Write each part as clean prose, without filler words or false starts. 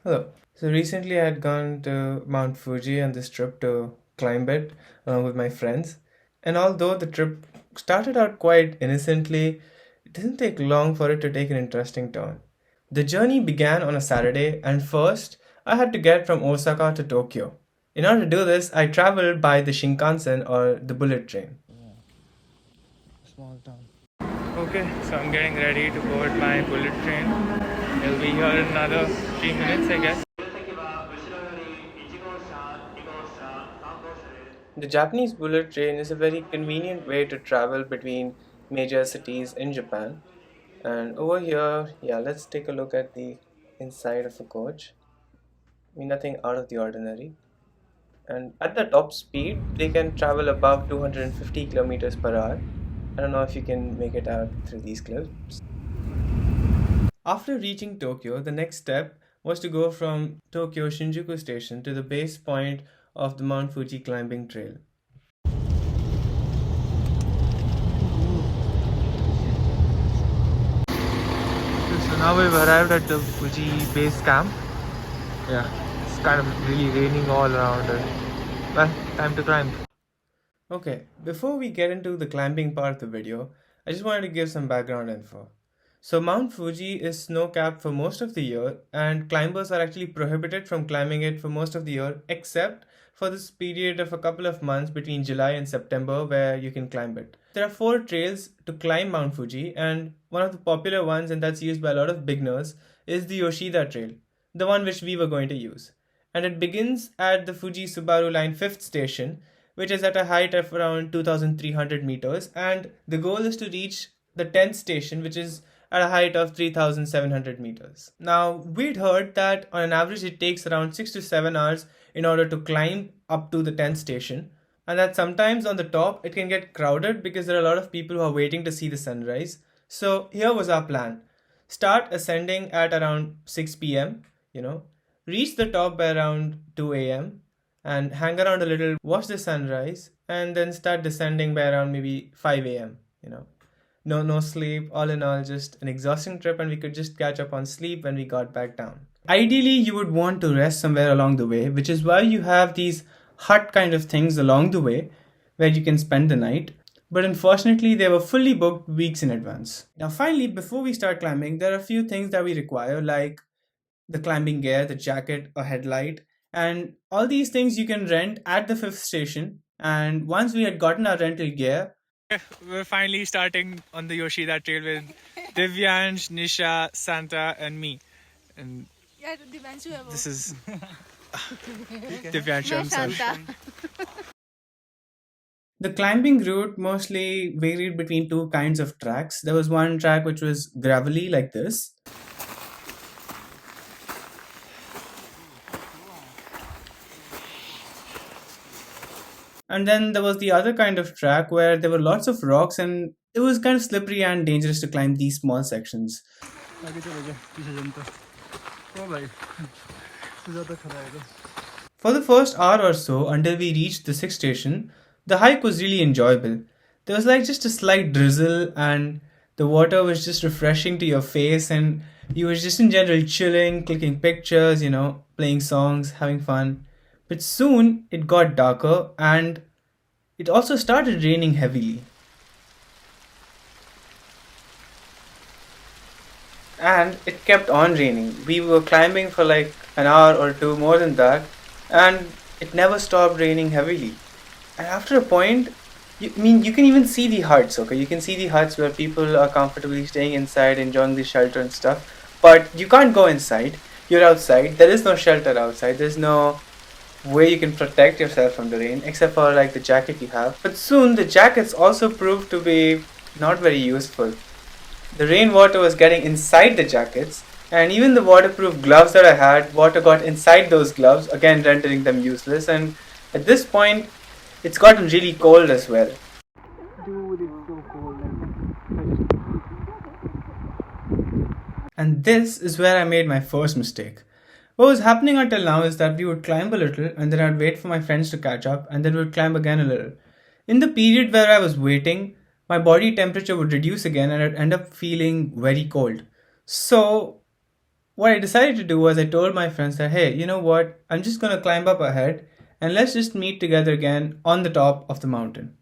Hello. So recently I had gone to Mount Fuji on this trip to climb it along with my friends. And although the trip started out quite innocently, it didn't take long for it to take an interesting turn. The journey began on a Saturday, and first I had to get from Osaka to Tokyo. In order to do this, I traveled by the Shinkansen or the bullet train. Small town. Okay, so I'm getting ready to board my bullet train. It'll be here in another 3 minutes, I guess. The Japanese bullet train is a very convenient way to travel between major cities in Japan. And over here, yeah, let's take a look at the inside of a coach. I mean, nothing out of the ordinary. And at the top speed, they can travel above 250 kilometers per hour. I don't know if you can make it out through these clips. After reaching Tokyo, the next step was to go from Tokyo Shinjuku Station to the base point of the Mount Fuji climbing trail. So now we've arrived at the Fuji base camp. Yeah, it's kind of really raining all around it. Well, time to climb. Okay, before we get into the climbing part of the video, I just wanted to give some background info. So Mount Fuji is snow-capped for most of the year, and climbers are actually prohibited from climbing it for most of the year, except for this period of a couple of months between July and September where you can climb it. There are four trails to climb Mount Fuji, and one of the popular ones, and that's used by a lot of beginners, is the Yoshida Trail, the one which we were going to use. And it begins at the Fuji Subaru Line 5th station, which is at a height of around 2300 meters, and the goal is to reach the 10th station, which is at a height of 3700 meters. Now, we'd heard that on an average it takes around 6 to 7 hours in order to climb up to the 10th station, and that sometimes on the top it can get crowded because there are a lot of people who are waiting to see the sunrise. So, here was our plan: start ascending at around 6 p.m., reach the top by around 2 a.m., and hang around a little, watch the sunrise, and then start descending by around maybe 5 a.m. No sleep. All in all, just an exhausting trip, and we could just catch up on sleep when we got back down. Ideally, you would want to rest somewhere along the way, which is why you have these hut kind of things along the way where you can spend the night. But unfortunately, they were fully booked weeks in advance. Now, finally, before we start climbing, there are a few things that we require, like the climbing gear, the jacket, a headlight, and all these things you can rent at the fifth station. And once we had gotten our rental gear, we're finally starting on the Yoshida trail with Divyansh, Nisha, Santa, and me. And this is Divyansh. I'm sorry. The climbing route mostly varied between two kinds of tracks. There was one track which was gravelly like this, and then there was the other kind of track where there were lots of rocks and it was kind of slippery and dangerous to climb these small sections. For the first hour or so until we reached the sixth station, the hike was really enjoyable. There was like just a slight drizzle and the water was just refreshing to your face, and you were just in general chilling, clicking pictures, playing songs, having fun. But soon it got darker and it also started raining heavily. And it kept on raining. We were climbing for like an hour or two, more than that, and it never stopped raining heavily. And after a point, you can even see the huts, okay? You can see the huts where people are comfortably staying inside, enjoying the shelter and stuff. But you can't go inside. You're outside. There is no shelter outside. There's no way you can protect yourself from the rain except for like the jacket you have. But soon the jackets also proved to be not very useful. The rainwater was getting inside the jackets, and even the waterproof gloves that I had, water got inside those gloves, again rendering them useless. And at this point, it's gotten really cold as well. Dude, it's so cold. And this is where I made my first mistake. What was happening until now is that we would climb a little and then I'd wait for my friends to catch up and then we would climb again a little. In the period where I was waiting, my body temperature would reduce again and I'd end up feeling very cold. So what I decided to do was I told my friends that, hey, you know what? I'm just gonna climb up ahead and let's just meet together again on the top of the mountain.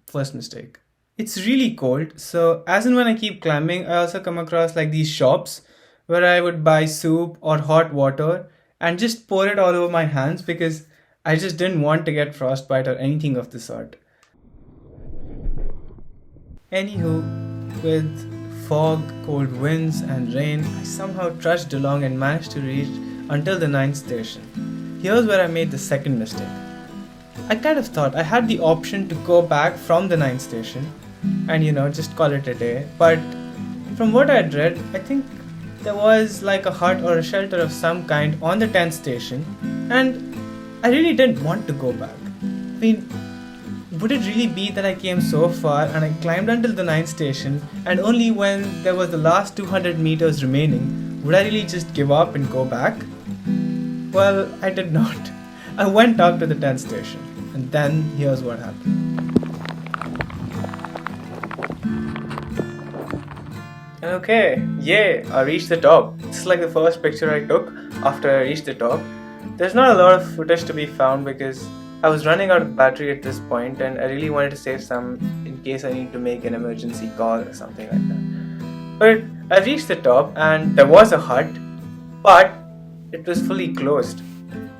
First mistake. It's really cold, so as and when I keep climbing, I also come across like these shops where I would buy soup or hot water and just pour it all over my hands because I just didn't want to get frostbite or anything of the sort. Anywho, with fog, cold winds, and rain, I somehow trudged along and managed to reach until the ninth station. Here's where I made the second mistake. I kind of thought I had the option to go back from the ninth station and just call it a day, but from what I had read, I think there was like a hut or a shelter of some kind on the 10th station, and I really didn't want to go back. I mean, would it really be that I came so far and I climbed until the ninth station, and only when there was the last 200 meters remaining would I really just give up and go back? Well, I did not. I went up to the 10th station, and then here's what happened. And okay, yay, I reached the top. This is like the first picture I took after I reached the top. There's not a lot of footage to be found because I was running out of battery at this point and I really wanted to save some in case I need to make an emergency call or something like that. But I reached the top and there was a hut, but it was fully closed.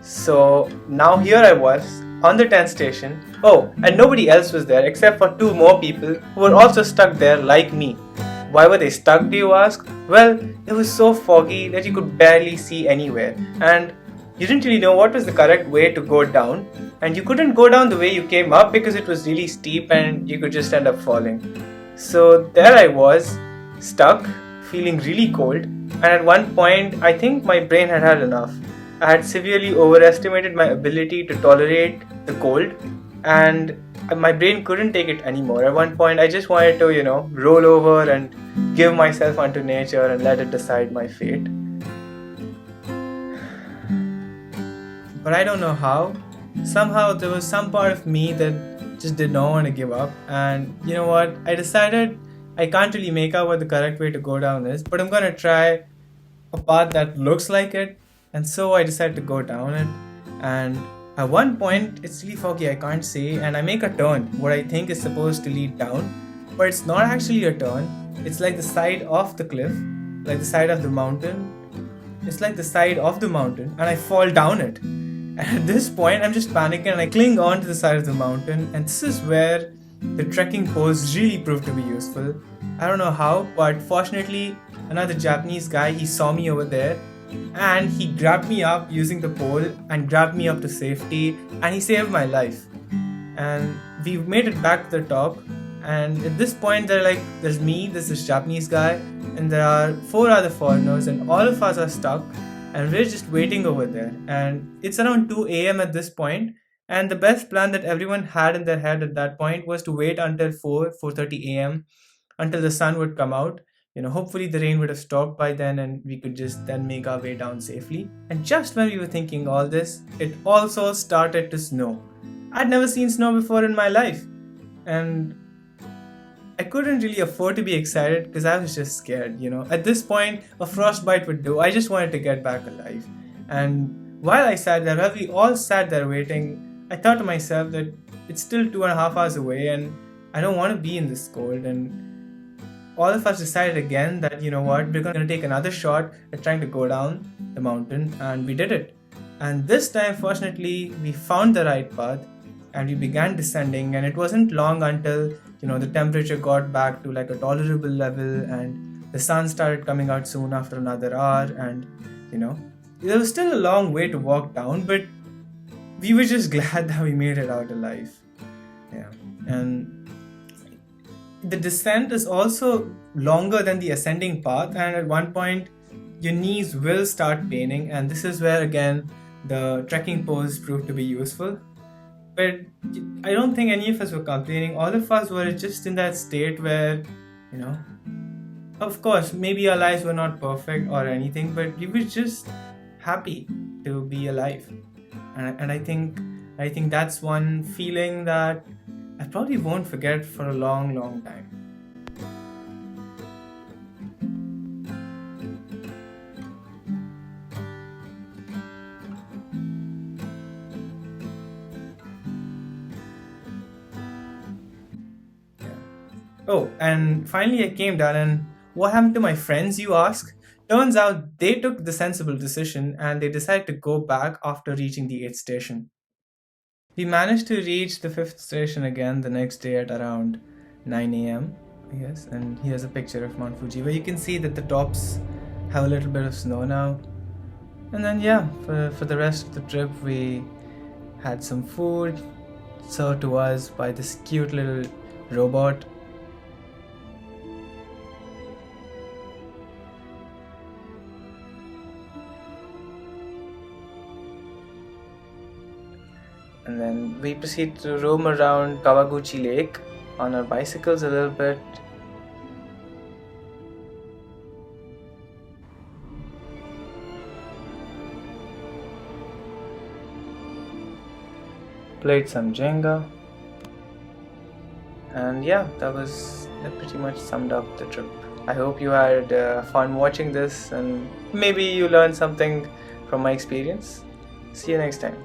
So now here I was on the 10th station. Oh, and nobody else was there except for two more people who were also stuck there like me. Why were they stuck, do you ask? Well, it was so foggy that you could barely see anywhere, and you didn't really know what was the correct way to go down, and you couldn't go down the way you came up because it was really steep and you could just end up falling. So there I was, stuck, feeling really cold, and at one point I think my brain had had enough. I had severely overestimated my ability to tolerate the cold, and my brain couldn't take it anymore. At one point I just wanted to, roll over and give myself unto nature and let it decide my fate. But I don't know how. Somehow there was some part of me that just did not want to give up, and you know what? I decided I can't really make out what the correct way to go down is, but I'm gonna try a path that looks like it, and so I decided to go down it. And at one point, it's really foggy, I can't see, and I make a turn, what I think is supposed to lead down, but it's not actually a turn. It's like the side of the cliff, like the side of the mountain. It's like the side of the mountain, and I fall down it. And at this point, I'm just panicking, and I cling on to the side of the mountain, and this is where the trekking pose really proved to be useful. I don't know how, but fortunately, another Japanese guy, he saw me over there, and he grabbed me up using the pole and grabbed me up to safety, and he saved my life. And we made it back to the top, and at this point there's me, there's this Japanese guy, and there are 4 other foreigners, and all of us are stuck and we're just waiting over there. And it's around 2 a.m. at this point, and the best plan that everyone had in their head at that point was to wait until 4:30 a.m. until the sun would come out. Hopefully the rain would have stopped by then and we could just then make our way down safely. And just when we were thinking all this, it also started to snow. I'd never seen snow before in my life, and I couldn't really afford to be excited because I was just scared. At this point, a frostbite would do. I just wanted to get back alive. And while I sat there, while we all sat there waiting, I thought to myself that it's still 2.5 hours away and I don't want to be in this cold. And all of us decided again that, we're going to take another shot at trying to go down the mountain, and we did it. And this time, fortunately, we found the right path and we began descending, and it wasn't long until, the temperature got back to like a tolerable level and the sun started coming out soon after another hour, and, there was still a long way to walk down, but we were just glad that we made it out alive. Yeah. And the descent is also longer than the ascending path, and at one point your knees will start paining, and this is where again the trekking pose proved to be useful. But I don't think any of us were complaining. All of us were just in that state where, of course, maybe our lives were not perfect or anything, but we were just happy to be alive. And I think that's one feeling that I probably won't forget for a long, long time. Oh, and finally I came down, and what happened to my friends, you ask? Turns out they took the sensible decision and they decided to go back after reaching the 8th station. We managed to reach the 5th station again the next day at around 9 a.m. Yes, and here's a picture of Mount Fuji where you can see that the tops have a little bit of snow now. And then, yeah, for the rest of the trip, we had some food served to us by this cute little robot. And then we proceed to roam around Kawaguchi Lake on our bicycles a little bit. Played some Jenga. And yeah, that pretty much summed up the trip. I hope you had fun watching this and maybe you learned something from my experience. See you next time.